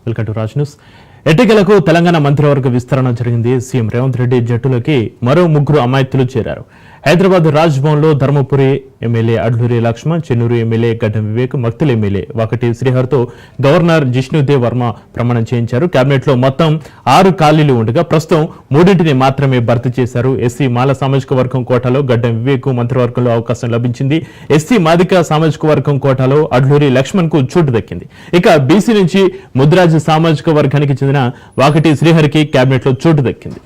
Welcome to Raj news. ఎన్నికలకు తెలంగాణ మంత్రివర్గ విస్తరణ జరిగింది. సీఎం రేవంత్ రెడ్డి జట్టులోకి మరో 3 అమాయకులు చేరారు. హైదరాబాద్ రాజ్ భవన్ లో ధర్మపురి ఎమ్మెల్యే అడ్లూరి లక్ష్మణ్, చెన్నూరు ఎమ్మెల్యే గడ్డం వివేక్, మక్తల్ ఎమ్మెల్యే వాకటి శ్రీహర్తో గవర్నర్ జిష్ణుదేవ్ వర్మ ప్రమాణం చేయించారు. కేబినెట్ లో మొత్తం 6 ఖాళీలు ఉండగా ప్రస్తుతం 3 మాత్రమే భర్తీ చేశారు. ఎస్సీ మాల సామాజిక వర్గం కోటాలో గడ్డం వివేక్ మంత్రివర్గంలో అవకాశం లభించింది. ఎస్సీ మాదిక సామాజిక వర్గం కోటాలో అడ్లూరి లక్ష్మణ్ కు చోటు దక్కింది. ఇక బీసీ నుంచి ముద్రాజ్ సామాజిక వర్గానికి చెందిన వాకటి శ్రీహరికి కేబినెట్ లో చోటు దక్కింది.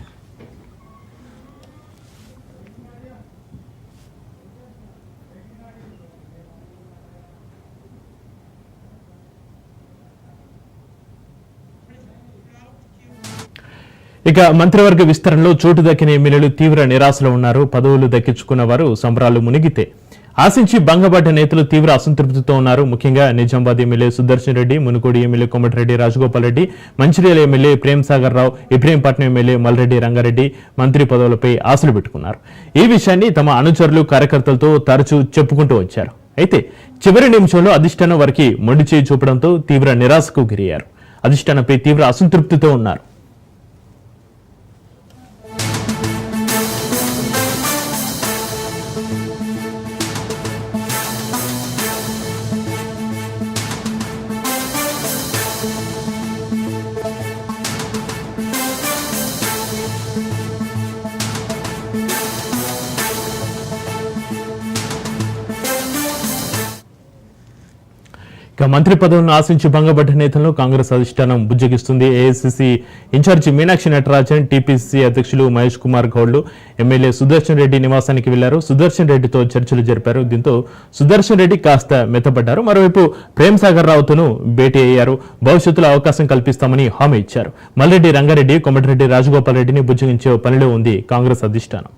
ఇక మంత్రివర్గ విస్తరణలో చోటు దక్కిన ఎమ్మెల్యేలు తీవ్ర నిరాశలో ఉన్నారు. పదవులు దక్కించుకున్న వారు సంబరాలు మునిగితే ఆశించి భంగపడ్డ నేతలు తీవ్ర అసంతృప్తితో ఉన్నారు. ముఖ్యంగా Nizamabad MLA Sudarshan Reddy, Munugode MLA Komatireddy Rajagopal Reddy, Mancherial MLA Prem Sagar Rao, Ibrahimpatnam MLA Malreddy Rangareddy మంత్రి పదవులపై ఆశలు పెట్టుకున్నారు. ఈ విషయాన్ని తమ అనుచరులు కార్యకర్తలతో తరచూ చెప్పుకుంటూ వచ్చారు. అయితే చివరి నిమిషంలో అధిష్టానం వారికి మొండి చేయి చూపడంతో తీవ్ర నిరాశకు గురయ్యారు. అధిష్టానంపై తీవ్ర అసంతృప్తితో ఉన్నారు. ఇక మంత్రి పదవులను ఆశించి భంగపడ్డ నేతలను కాంగ్రెస్ అధిష్టానం బుజ్జగిస్తుంది. AICC in charge Meenakshi Natarajan, TPC అధ్యక్షులు మహేష్ కుమార్ గౌడ్లు ఎమ్మెల్యే సుదర్శన్ రెడ్డి నివాసానికి వెళ్లారు. సుదర్శన్ రెడ్డితో చర్చలు జరిపారు. దీంతో సుదర్శన్ రెడ్డి కాస్త మెత్తపడ్డారు. మరోవైపు ప్రేమ్ సాగర్ రావుతోనూ భేటీ అయ్యారు. భవిష్యత్తులో అవకాశం కల్పిస్తామని హామీ ఇచ్చారు. మల్రెడ్డి రంగారెడ్డి, కోమటిరెడ్డి రాజగోపాల్ రెడ్డిని బుజ్జగించే పనిలో ఉంది కాంగ్రెస్ అధిష్టానం.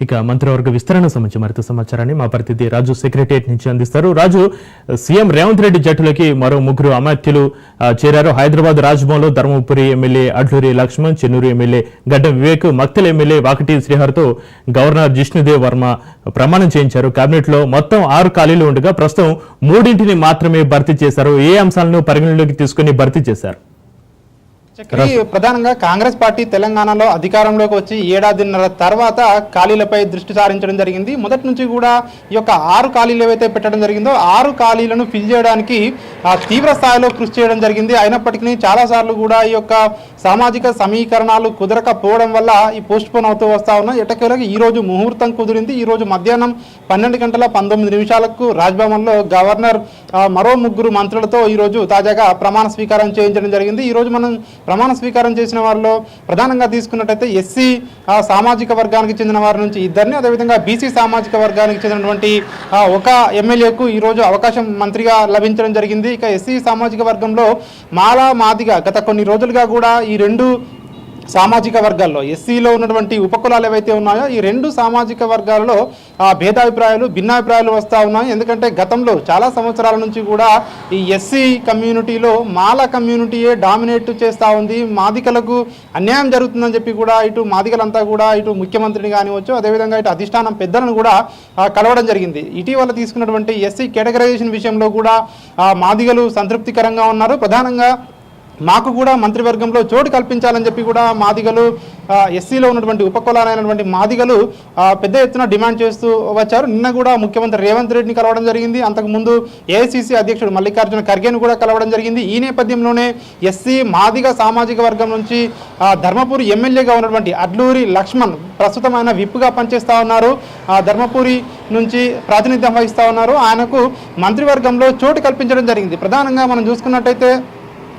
ఇక మంత్రివర్గ విస్తరణ సంబంధించి మరింత సమాచారాన్ని మా ప్రతినిధి రాజు సెక్రటరియట్ నుంచి అందిస్తారు. రాజు, సీఎం రేవంత్ రెడ్డి జట్టులోకి మరో 3 అమాత్యులు చేరారు. హైదరాబాద్ రాజ్భవన్ లో ధర్మపురి ఎమ్మెల్యే అడ్లూరి లక్ష్మణ్, చెన్నూరు ఎమ్మెల్యే గడ్డం వివేక్, మక్తల్ ఎమ్మెల్యే వాకటి శ్రీహర్తో గవర్నర్ జిష్ణుదేవ్ వర్మ ప్రమాణం చేయించారు. కేబినెట్ లో మొత్తం 6 ఖాళీలు ఉండగా ప్రస్తుతం 3 మాత్రమే భర్తీ చేశారు. ఏ అంశాలను పరిగణలోకి తీసుకుని భర్తీ చేశారు? ప్రధానంగా కాంగ్రెస్ పార్టీ తెలంగాణలో అధికారంలోకి వచ్చి 1.5 ఏడాదిన్నర తర్వాత ఖాళీలపై దృష్టి సారించడం జరిగింది. మొదటి నుంచి కూడా ఈ యొక్క 6 ఖాళీలు ఏవైతే పెట్టడం జరిగిందో 6 ఖాళీలను ఫిల్ చేయడానికి తీవ్ర స్థాయిలో కృషి చేయడం జరిగింది. అయినప్పటికీ చాలాసార్లు కూడా ఈ యొక్క సామాజిక సమీకరణాలు కుదరకపోవడం వల్ల ఈ పోస్ట్ పోన్ అవుతూ వస్తా ఉన్నాయి. ఎట్టకేలకు ఈ రోజు ముహూర్తం కుదిరింది. ఈ రోజు మధ్యాహ్నం 12:19 రాజ్భవన్లో గవర్నర్ మరో 3 మంత్రులతో ఈరోజు తాజాగా ప్రమాణ స్వీకారం చేయించడం జరిగింది. ఈరోజు మనం ప్రమాణ స్వీకారం చేసిన వారిలో ప్రధానంగా తీసుకున్నట్టయితే ఎస్సీ సామాజిక వర్గానికి చెందిన వారి నుంచి 2, అదేవిధంగా బీసీ సామాజిక వర్గానికి చెందినటువంటి ఒక ఎమ్మెల్యేకు ఈరోజు అవకాశం మంత్రిగా లభించడం జరిగింది. ఇక ఎస్సీ సామాజిక వర్గంలో మాలా మాదిగా గత కొన్ని రోజులుగా కూడా ఈ 2 సామాజిక వర్గాల్లో ఎస్సీలో ఉన్నటువంటి ఉపకులాలు ఏవైతే ఉన్నాయో ఈ 2 సామాజిక వర్గాలలో భేదాభిప్రాయాలు భిన్నాభిప్రాయాలు వస్తూ ఉన్నాయి. ఎందుకంటే గతంలో చాలా సంవత్సరాల నుంచి కూడా ఈ ఎస్సీ కమ్యూనిటీలో మాల కమ్యూనిటీయే డామినేట్ చేస్తూ ఉంది. మాదికలకు అన్యాయం జరుగుతుందని చెప్పి కూడా ఇటు మాదికలంతా కూడా ఇటు ముఖ్యమంత్రిని కానివచ్చు, అదేవిధంగా ఇటు అధిష్టానం పెద్దలను కూడా కలవడం జరిగింది. ఇటీవల తీసుకున్నటువంటి ఎస్సీ కేటగరైజేషన్ విషయంలో కూడా మాదిగలు సంతృప్తికరంగా ఉన్నారు. ప్రధానంగా మాకు కూడా మంత్రివర్గంలో చోటు కల్పించాలని చెప్పి కూడా మాదిగలు ఎస్సీలో ఉన్నటువంటి ఉపకులాలైనటువంటి మాదిగలు పెద్ద ఎత్తున డిమాండ్ చేస్తూ వచ్చారు. నిన్న కూడా ముఖ్యమంత్రి రేవంత్ రెడ్డిని కలవడం జరిగింది. అంతకుముందు ఏఐసీసీ అధ్యక్షుడు మల్లికార్జున ఖర్గేను కూడా కలవడం జరిగింది. ఈ నేపథ్యంలోనే ఎస్సీ మాదిగ సామాజిక వర్గం నుంచి ధర్మపురి ఎమ్మెల్యేగా ఉన్నటువంటి అడ్లూరి లక్ష్మణ్ ప్రస్తుతం ఆయన విప్గా పనిచేస్తూ ఉన్నారు. ధర్మపురి నుంచి ప్రాతినిధ్యం వహిస్తూ ఉన్నారు. ఆయనకు మంత్రివర్గంలో చోటు కల్పించడం జరిగింది. ప్రధానంగా మనం చూసుకున్నట్టయితే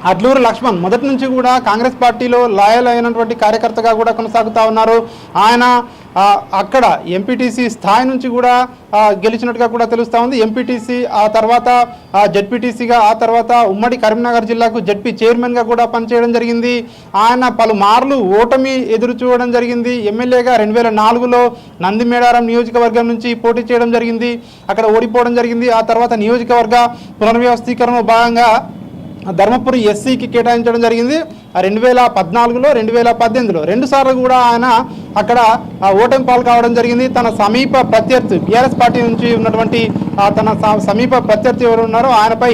అడ్లూరి లక్ష్మణ్ మొదటి నుంచి కూడా కాంగ్రెస్ పార్టీలో లాయల్ అయినటువంటి కార్యకర్తగా కూడా కొనసాగుతూ ఉన్నారు. ఆయన అక్కడ ఎంపీటీసీ స్థాయి నుంచి కూడా గెలిచినట్టుగా కూడా తెలుస్తూ ఉంది. ఎంపీటీసీ ఆ తర్వాత జెడ్పీటీసీగా, ఆ తర్వాత ఉమ్మడి కరీంనగర్ జిల్లాకు జెడ్పీ చైర్మన్గా కూడా పనిచేయడం జరిగింది. ఆయన పలుమార్లు ఓటమి ఎదురు చూడడం జరిగింది. ఎమ్మెల్యేగా 2004లో నందిమేడారం నియోజకవర్గం నుంచి పోటీ చేయడం జరిగింది. అక్కడ ఓడిపోవడం జరిగింది. ఆ తర్వాత నియోజకవర్గ పునర్వ్యవస్థీకరణలో భాగంగా ధర్మపురి ఎస్సీకి కేటాయించడం జరిగింది. 2014లో 2018లో 2 సార్లు కూడా ఆయన అక్కడ ఓటమి పాలు కావడం జరిగింది. తన సమీప ప్రత్యర్థి బీఆర్ఎస్ పార్టీ నుంచి ఉన్నటువంటి తన సమీప ప్రత్యర్థి ఎవరు ఉన్నారో ఆయనపై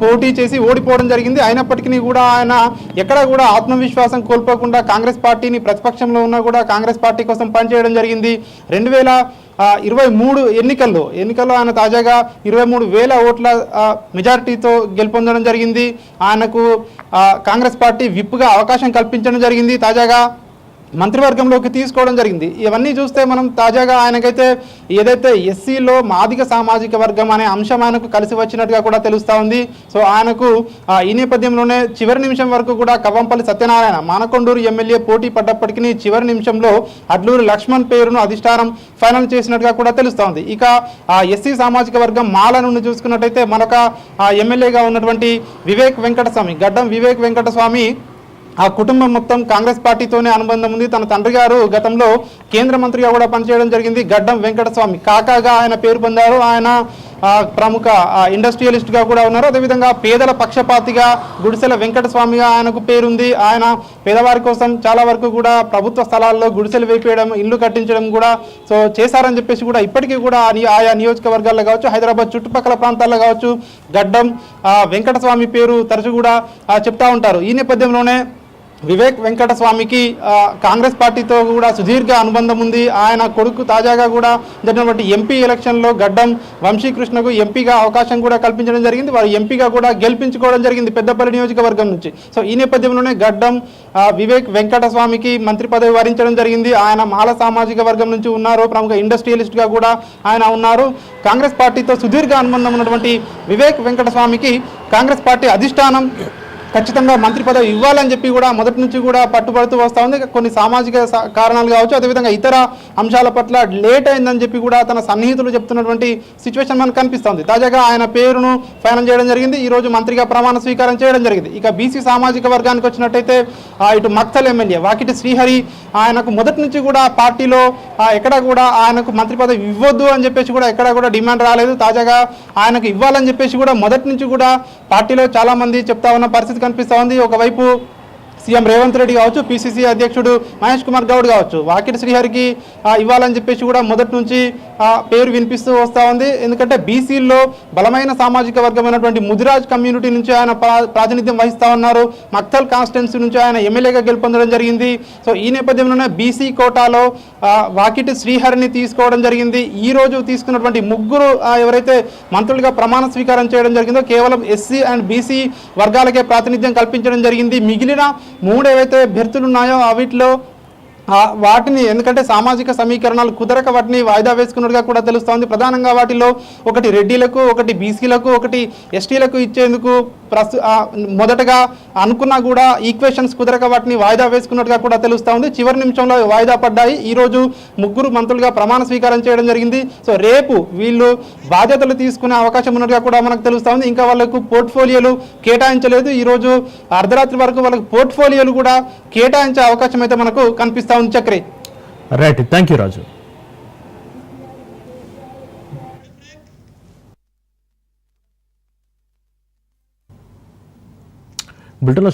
పోటీ చేసి ఓడిపోవడం జరిగింది. అయినప్పటికీ కూడా ఆయన ఎక్కడ కూడా ఆత్మవిశ్వాసం కోల్పోకుండా కాంగ్రెస్ పార్టీని ప్రతిపక్షంలో ఉన్నా కూడా కాంగ్రెస్ పార్టీ కోసం పనిచేయడం జరిగింది. 2023 ఎన్నికల్లో ఆయన తాజాగా 23,000 ఓట్ల మెజారిటీతో గెలుపొందడం జరిగింది. ఆయనకు కాంగ్రెస్ పార్టీ విప్గా అవకాశం కల్పించడం జరిగింది. తాజాగా మంత్రివర్గంలోకి తీసుకోవడం జరిగింది. ఇవన్నీ చూస్తే మనం తాజాగా ఆయనకైతే ఏదైతే ఎస్సీలో మాదిగ సామాజిక వర్గం అనే అంశం ఆయనకు కలిసి వచ్చినట్టుగా కూడా తెలుస్తూ ఉంది. సో ఆయనకు ఈ నేపథ్యంలోనే చివరి నిమిషం వరకు కూడా కవ్వంపల్లి సత్యనారాయణ మానకొండూరు ఎమ్మెల్యే పోటీ పడ్డప్పటికీ చివరి నిమిషంలో అడ్లూరి లక్ష్మణ్ పేరును అధిష్టానం ఫైనల్ చేసినట్టుగా కూడా తెలుస్తూ ఉంది. ఇక ఎస్సీ సామాజిక వర్గం మాల నుండి చూసుకున్నట్టయితే మరొక ఎమ్మెల్యేగా ఉన్నటువంటి గడ్డం వివేక్ వెంకటస్వామి ఆ కుటుంబం మొత్తం కాంగ్రెస్ పార్టీతోనే అనుబంధం ఉంది. తన తండ్రి గారు గతంలో కేంద్ర మంత్రిగా కూడా పనిచేయడం జరిగింది. గడ్డం వెంకటస్వామి కాకాగా ఆయన పేరు పొందారు. ఆయన ప్రముఖ ఇండస్ట్రియలిస్ట్గా కూడా ఉన్నారు. అదేవిధంగా పేదల పక్షపాతిగా గుడిసెల వెంకటస్వామిగా ఆయనకు పేరుంది. ఆయన పేదవారి కోసం చాలా వరకు కూడా ప్రభుత్వ స్థలాల్లో గుడిసెలు వేపేయడం, ఇల్లు కట్టించడం కూడా చేశారని చెప్పేసి కూడా ఇప్పటికీ కూడా ఆయా నియోజకవర్గాల్లో కావచ్చు, హైదరాబాద్ చుట్టుపక్కల ప్రాంతాల్లో కావచ్చు, గడ్డం వెంకటస్వామి పేరు తరచు కూడా చెప్తా ఉంటారు. ఈ నేపథ్యంలోనే వివేక్ వెంకటస్వామికి కాంగ్రెస్ పార్టీతో కూడా సుదీర్ఘ అనుబంధం ఉంది. ఆయన కొడుకు తాజాగా కూడా జరిగినటువంటి ఎంపీ ఎలక్షన్లో గడ్డం వంశీకృష్ణకు ఎంపీగా అవకాశం కూడా కల్పించడం జరిగింది. వారు ఎంపీగా కూడా గెలిపించుకోవడం జరిగింది పెద్దపల్లి నియోజకవర్గం నుంచి. సో ఈ నేపథ్యంలోనే గడ్డం వివేక్ వెంకటస్వామికి మంత్రి పదవి వరించడం జరిగింది. ఆయన మాల సామాజిక వర్గం నుంచి ఉన్నారు. ప్రముఖ ఇండస్ట్రియలిస్ట్గా కూడా ఆయన ఉన్నారు. కాంగ్రెస్ పార్టీతో సుదీర్ఘ అనుబంధం ఉన్నటువంటి వివేక్ వెంకటస్వామికి కాంగ్రెస్ పార్టీ అధిష్టానం ఖచ్చితంగా మంత్రి పదవి ఇవ్వాలని చెప్పి కూడా మొదటి నుంచి కూడా పట్టుబడుతూ వస్తూ ఉంది. కొన్ని సామాజిక కారణాలు కావచ్చు, అదేవిధంగా ఇతర అంశాల పట్ల లేట్ అయిందని చెప్పి కూడా తన సన్నిహితులు చెప్తున్నటువంటి సిచ్యువేషన్ మనకు కనిపిస్తుంది. తాజాగా ఆయన పేరును ఫైనల్ చేయడం జరిగింది. ఈరోజు మంత్రిగా ప్రమాణ స్వీకారం చేయడం జరిగింది. ఇక బీసీ సామాజిక వర్గానికి వచ్చినట్టయితే ఇటు మక్తల్ ఎమ్మెల్యే వాకిటి శ్రీహరి ఆయనకు మొదటి నుంచి కూడా పార్టీలో ఎక్కడ కూడా ఆయనకు మంత్రి పదవి ఇవ్వద్దు అని చెప్పేసి కూడా ఎక్కడ కూడా డిమాండ్ రాలేదు. తాజాగా ఆయనకు ఇవ్వాలని చెప్పేసి కూడా మొదటి నుంచి కూడా పార్టీలో చాలా మంది చెప్తా ఉన్న పరిస్థితి కనిపిస్తూ ఉంది. ఒకవైపు సీఎం రేవంత్ రెడ్డి కావచ్చు, పిసిసి అధ్యక్షుడు మహేష్ కుమార్ గౌడ్ కావచ్చు, వాకిటి శ్రీహరికి ఇవ్వాలని చెప్పేసి కూడా మొదటి నుంచి పేరు వినిపిస్తూ వస్తూ ఉంది. ఎందుకంటే బీసీల్లో బలమైన సామాజిక వర్గమైనటువంటి ముదిరాజ్ కమ్యూనిటీ నుంచి ఆయన ప్రాతినిధ్యం వహిస్తూ ఉన్నారు. మక్తల్ కాన్స్టిట్యున్సీ నుంచి ఆయన ఎమ్మెల్యేగా గెలుపొందడం జరిగింది. సో ఈ నేపథ్యంలోనే బీసీ కోటాలో వాకిటి శ్రీహరిని తీసుకోవడం జరిగింది. ఈ రోజు తీసుకున్నటువంటి ముగ్గురు ఎవరైతే మంత్రులుగా ప్రమాణ స్వీకారం చేయడం జరిగిందో కేవలం ఎస్సీ అండ్ బీసీ వర్గాలకే ప్రాతినిధ్యం కల్పించడం జరిగింది. మిగిలిన 3 ఏవైతే అభ్యర్థులు ఉన్నాయో వీటిలో వాటిని ఎందుకంటే సామాజిక సమీకరణాలు కుదరక వాటిని వాయిదా వేసుకున్నట్టుగా కూడా తెలుస్తోంది. ప్రధానంగా వాటిలో ఒకటి రెడ్డిలకు, ఒకటి బీసీలకు, ఒకటి ఎస్టీలకు ఇచ్చేందుకు మొదటగా అనుకున్నా కూడా ఈక్వేషన్స్ కుదరక వాటిని వాయిదా వేసుకున్నట్టుగా కూడా తెలుస్తోంది. చివరి నిమిషంలో వాయిదా పడ్డాయి. ఈరోజు ముగ్గురు మంత్రులుగా ప్రమాణ స్వీకారం చేయడం జరిగింది. సో రేపు వీళ్ళు బాధ్యతలు తీసుకునే అవకాశం ఉన్నట్టుగా కూడా మనకు తెలుస్తోంది. ఇంకా వాళ్ళకు పోర్ట్ఫోలియోలు కేటాయించలేదు. ఈరోజు అర్ధరాత్రి వరకు వాళ్ళకు పోర్ట్ఫోలియోలు కూడా కేటాయించే అవకాశం అయితే మనకు కనిపిస్తూ ఉంది. చక్రి రైట్, థ్యాంక్ యూ రాజు. బులెటిన్లో